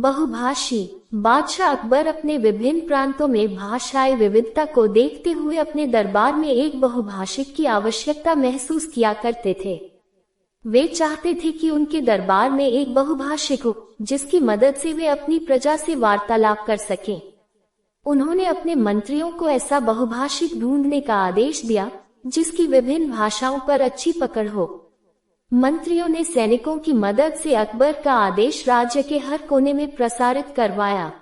बहुभाषी बादशाह अकबर अपने विभिन्न प्रांतों में भाषाई विविधता को देखते हुए अपने दरबार में एक बहुभाषिक की आवश्यकता महसूस किया करते थे। वे चाहते थे कि उनके दरबार में एक बहुभाषिक हो, जिसकी मदद से वे अपनी प्रजा से वार्तालाप कर सकें। उन्होंने अपने मंत्रियों को ऐसा बहुभाषिक ढूंढने का आदेश दिया जिसकी विभिन्न भाषाओं पर अच्छी पकड़ हो। मंत्रियों ने सैनिकों की मदद से अकबर का आदेश राज्य के हर कोने में प्रसारित करवाया।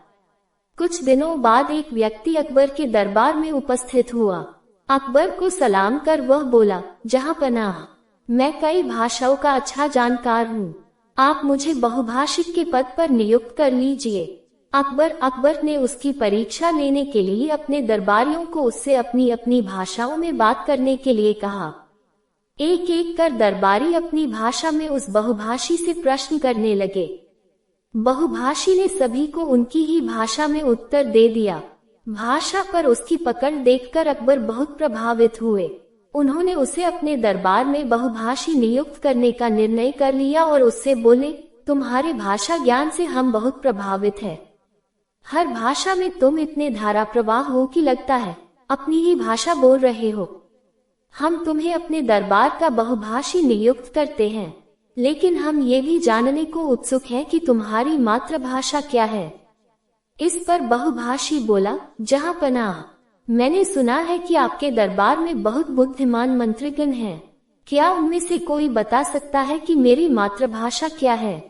कुछ दिनों बाद एक व्यक्ति अकबर के दरबार में उपस्थित हुआ। अकबर को सलाम कर वह बोला, जहां पनाह, मैं कई भाषाओं का अच्छा जानकार हूँ, आप मुझे बहुभाषिक के पद पर नियुक्त कर लीजिए। अकबर ने उसकी परीक्षा लेने के लिए अपने दरबारियों को उससे अपनी अपनी भाषाओं में बात करने के लिए कहा। एक एक कर दरबारी अपनी भाषा में उस बहुभाषी से प्रश्न करने लगे। बहुभाषी ने सभी को उनकी ही भाषा में उत्तर दे दिया। भाषा पर उसकी पकड़ देखकर अकबर बहुत प्रभावित हुए। उन्होंने उसे अपने दरबार में बहुभाषी नियुक्त करने का निर्णय कर लिया और उससे बोले, तुम्हारे भाषा ज्ञान से हम बहुत प्रभावित हैं। हर भाषा में तुम इतने धारा प्रवाह हो कि लगता है अपनी ही भाषा बोल रहे हो। हम तुम्हें अपने दरबार का बहुभाषी नियुक्त करते हैं, लेकिन हम ये भी जानने को उत्सुक हैं कि तुम्हारी मातृभाषा क्या है। इस पर बहुभाषी बोला, जहां पनाह, मैंने सुना है कि आपके दरबार में बहुत बुद्धिमान मंत्रीगण हैं। क्या उनमें से कोई बता सकता है कि मेरी मातृभाषा क्या है?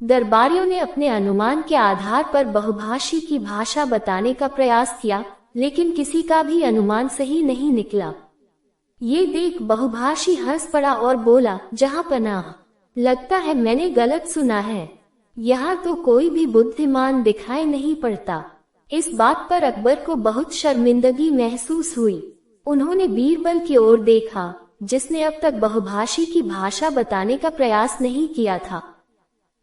दरबारियों ने अपने अनुमान के आधार पर बहुभाषी की भाषा बताने का प्रयास किया, लेकिन किसी का भी अनुमान सही नहीं निकला। ये देख बहुभाषी हंस पड़ा और बोला, जहां पनाह, लगता है मैंने गलत सुना है। यहाँ तो कोई भी बुद्धिमान दिखाई नहीं पड़ता। इस बात पर अकबर को बहुत शर्मिंदगी महसूस हुई। उन्होंने बीरबल की ओर देखा, जिसने अब तक बहुभाषी की भाषा बताने का प्रयास नहीं किया था।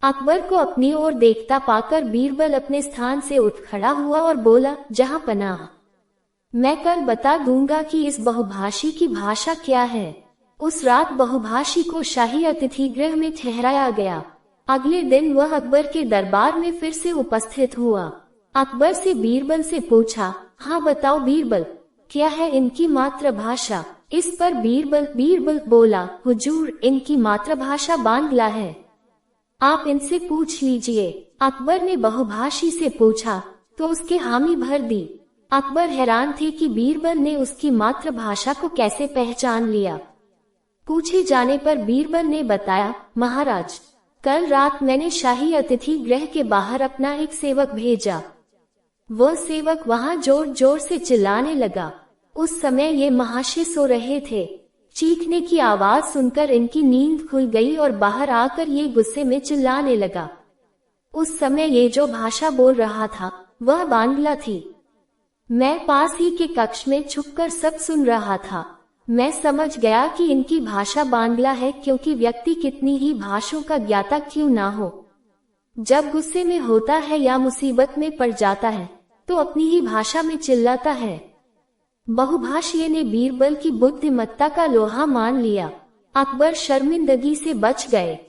अकबर को अपनी ओर देखता पाकर बीरबल अपने स्थान से उठ खड़ा हुआ और बोला, जहां पनाह, मैं कल बता दूंगा कि इस बहुभाषी की भाषा क्या है। उस रात बहुभाषी को शाही अतिथि गृह में ठहराया गया। अगले दिन वह अकबर के दरबार में फिर से उपस्थित हुआ। अकबर से बीरबल से पूछा, हाँ बताओ बीरबल, क्या है इनकी मातृभाषा? इस पर बीरबल बोला, हुजूर, इनकी मातृभाषा बांग्ला है, आप इनसे पूछ लीजिए। अकबर ने बहुभाषी से पूछा तो उसके हामी भर दी। अकबर हैरान थे कि बीरबल ने उसकी मातृभाषा को कैसे पहचान लिया। पूछे जाने पर बीरबल ने बताया, महाराज, कल रात मैंने शाही अतिथि गृह के बाहर अपना एक सेवक भेजा। वह सेवक वहां जोर जोर से चिल्लाने लगा। उस समय ये महाशय सो रहे थे। चीखने की आवाज सुनकर इनकी नींद खुल गई और बाहर आकर ये गुस्से में चिल्लाने लगा। उस समय ये जो भाषा बोल रहा था वह बांग्ला थी। मैं पास ही के कक्ष में छुपकर सब सुन रहा था। मैं समझ गया कि इनकी भाषा बांग्ला है, क्योंकि व्यक्ति कितनी ही भाषाओं का ज्ञाता क्यों ना हो, जब गुस्से में होता है या मुसीबत में पड़ जाता है तो अपनी ही भाषा में चिल्लाता है। बहुभाषी ने बीरबल की बुद्धिमत्ता का लोहा मान लिया। अकबर शर्मिंदगी से बच गए।